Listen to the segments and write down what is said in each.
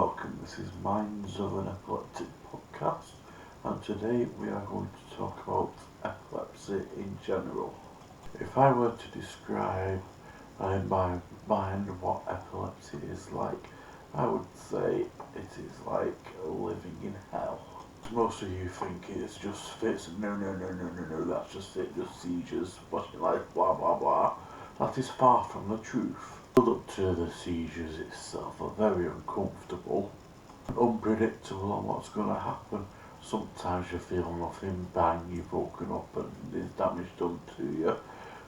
welcome. This is Minds of an Epileptic podcast, and today we are going to talk about epilepsy in general. If I were to describe in my mind what epilepsy is like, I would say it is like living in hell. Most of you think it's just fits. No, that's just it, just seizures, but like blah blah blah. That is far from the truth. Build up to the seizures itself are very uncomfortable, unpredictable on what's going to happen. Sometimes you feel nothing, bang, you've woken up and there's damage done to you.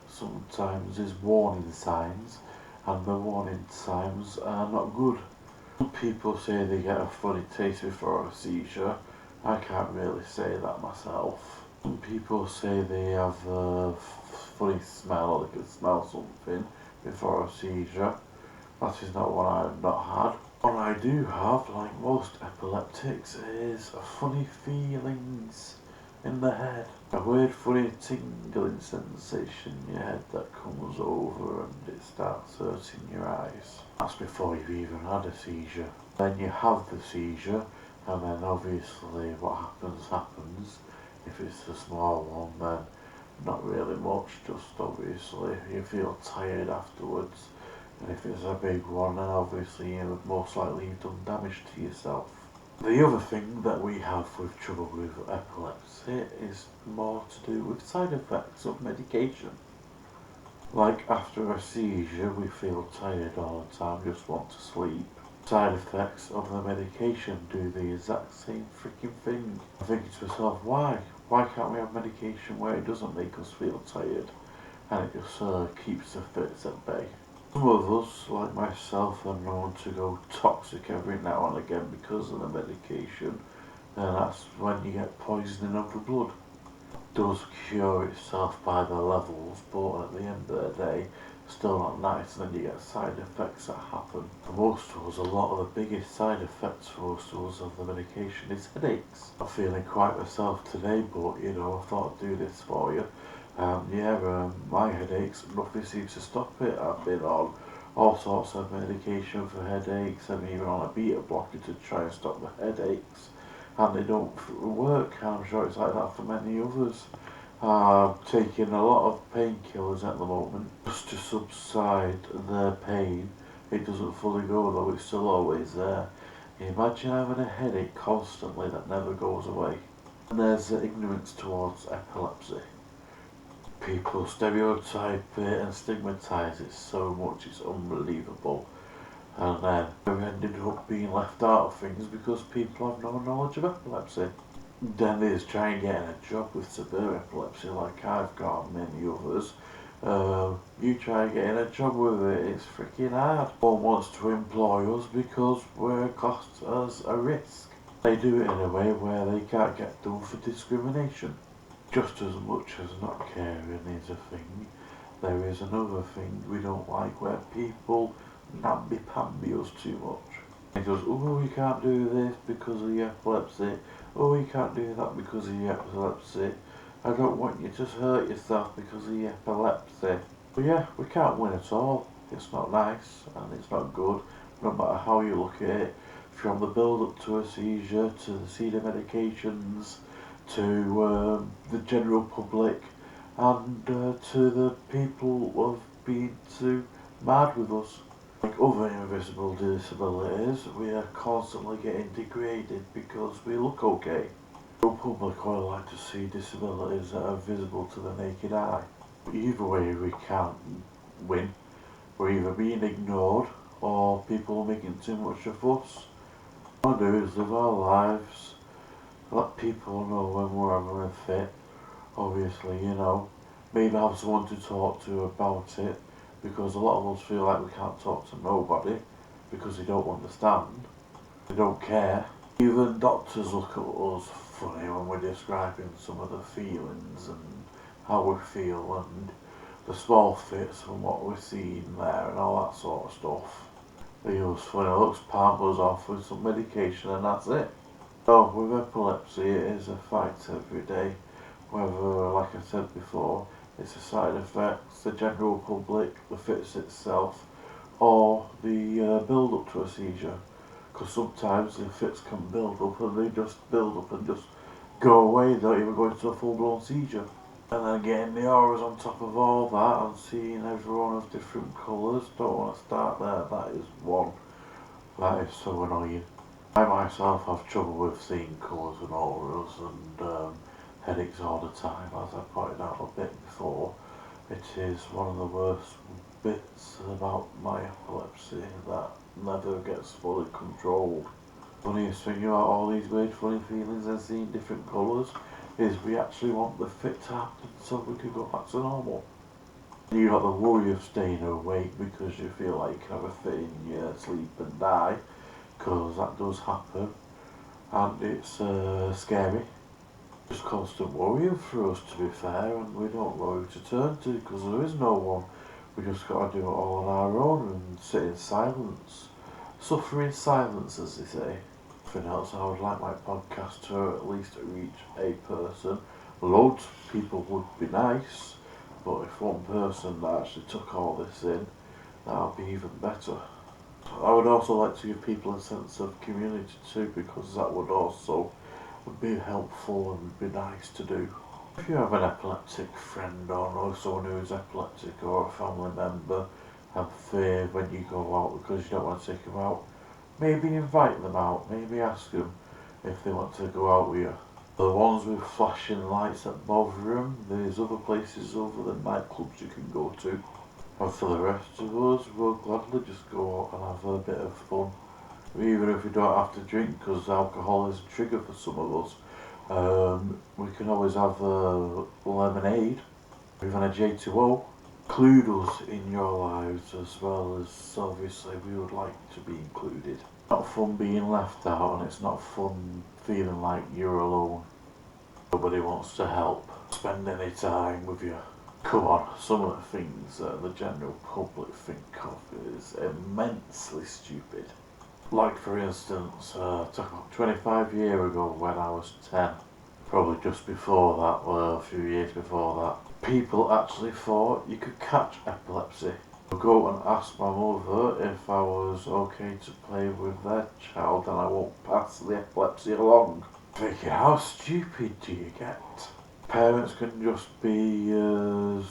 Sometimes there's warning signs, and the warning signs are not good. Some people say they get a funny taste before a seizure. I can't really say that myself. Some people say they have a funny smell, or they can smell something before a seizure. That is not what I've not had. What I do have, like most epileptics, is funny feelings in the head. A weird funny tingling sensation in your head that comes over and it starts hurting your eyes. That's before you've even had a seizure. Then you have the seizure, and then obviously what happens. If it's a small one, then not really much, just obviously you feel tired afterwards. And if it's a big one, then obviously most likely you've done damage to yourself. The other thing that we have with trouble with epilepsy is more to do with side effects of medication. Like after a seizure, we feel tired all the time, just want to sleep. Side effects of the medication do the exact same freaking thing. I think to myself, why? Why can't we have medication where it doesn't make us feel tired and it just keeps the fits at bay? Some of us, like myself, are known to go toxic every now and again because of the medication, and that's when you get poisoning of the blood. It does cure itself by the levels, but at the end of the day, still not nice, and then you get side effects that happen. For most of us, a lot of the biggest side effects for most of us of the medication is headaches. I'm feeling quite myself today, but I thought I'd do this for you. My headaches, nothing seems to stop it. I've been on all sorts of medication for headaches. I'm even on a beta blocker to try and stop the headaches, and they don't work. I'm sure it's like that for many others. I'm taking a lot of painkillers at the moment just to subside the pain. It doesn't fully go though, it's still always there. Imagine having a headache constantly that never goes away. And there's the ignorance towards epilepsy. People stereotype it and stigmatise it so much, it's unbelievable. And then we've ended up being left out of things because people have no knowledge of epilepsy. Then there's trying getting a job with severe epilepsy like I've got and many others. You try getting a job with it, it's freaking hard. No one wants to employ us because we're classed as a risk. They do it in a way where they can't get done for discrimination. Just as much as not caring is a thing, there is another thing we don't like where people namby-pamby us too much. It goes, oh, you can't do this because of the epilepsy. Oh, you can't do that because of the epilepsy. I don't want you to hurt yourself because of the epilepsy. But yeah, we can't win at all. It's not nice and it's not good, no matter how you look at it. From the build-up to a seizure, to the seizure medications, to the general public, and to the people who have been too mad with us. Like other invisible disabilities, we are constantly getting degraded because we look okay. The public would like to see disabilities that are visible to the naked eye. Either way, we can't win. We're either being ignored or people are making too much of us. What we do is live our lives, let people know when we're having a fit. Obviously, maybe have someone to talk to about it, because a lot of us feel like we can't talk to nobody because they don't understand, they don't care. Even doctors look at us funny when we're describing some of the feelings and how we feel and the small fits and what we're seeing there and all that sort of stuff. They use funny looks, palm us off with some medication, and that's it. So with epilepsy, it is a fight every day, whether, like I said before, it's the side effects, the general public, the fits itself, or the build up to a seizure. because sometimes the fits can build up and they just build up and just go away, they don't even go into a full-blown seizure. And then getting the auras on top of all that and seeing everyone of different colours, don't want to start there, that is one. That is so annoying. I myself have trouble with seeing colours and auras and headaches all the time, as I pointed out a bit before. It is one of the worst bits about my epilepsy that never gets fully controlled. Funniest thing about all these weird funny feelings and seeing different colours is we actually want the fit to happen so we can go back to normal. You got the worry of staying awake because you feel like you can have a fit in your sleep and die, because that does happen, and it's scary. Just constant worrying for us, to be fair, and we don't know who to turn to because there is no one. We just got to do it all on our own and sit in silence. Suffer in silence, as they say. Nothing else, I would like my podcast to at least reach a person. Loads of people would be nice, but if one person that actually took all this in, that would be even better. I would also like to give people a sense of community too, because that would also be helpful and would be nice to do. If you have an epileptic friend or know someone who is epileptic or a family member, have fear when you go out because you don't want to take them out, maybe invite them out, maybe ask them if they want to go out with you. The ones with flashing lights that bother them, there's other places other than nightclubs you can go to. And for the rest of us, we'll gladly just go out and have a bit of fun. Even if we don't have to drink, because alcohol is a trigger for some of us. We can always have a lemonade, or even a J2O. Include us in your lives as well, as obviously we would like to be included. It's not fun being left out, and it's not fun feeling like you're alone. Nobody wants to help, spend any time with you. Come on, some of the things that the general public think of is immensely stupid. Like for instance, talk about 25 years ago when I was 10, probably just before that, or a few years before that, people actually thought you could catch epilepsy. I'll go and ask my mother if I was okay to play with their child and I won't pass the epilepsy along. Thinking, how stupid do you get? Parents can just be as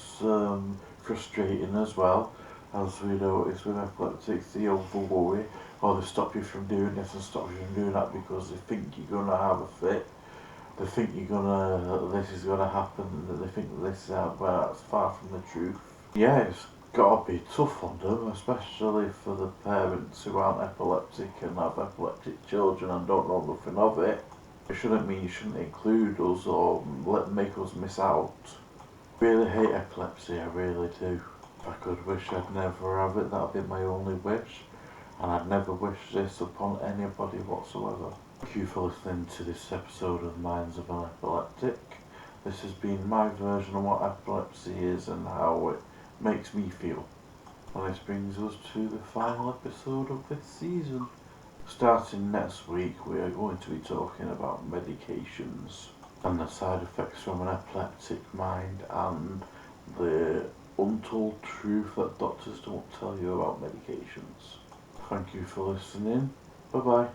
frustrating as well, as we notice with epileptics. They over worry, or they stop you from doing this and stop you from doing that because they think you're gonna have a fit. They think this is gonna happen, and they think this is out, but that's far from the truth. Yeah, it's gotta be tough on them, especially for the parents who aren't epileptic and have epileptic children and don't know nothing of it. It shouldn't mean you shouldn't include us or make us miss out. Really hate epilepsy, I really do. If I could wish I'd never have it, that'd be my only wish. And I'd never wish this upon anybody whatsoever. Thank you for listening to this episode of Minds of an Epileptic. This has been my version of what epilepsy is and how it makes me feel. And this brings us to the final episode of this season. Starting next week, we are going to be talking about medications and the side effects from an epileptic mind and the untold truth that doctors don't tell you about medications. Thank you for listening. Bye bye.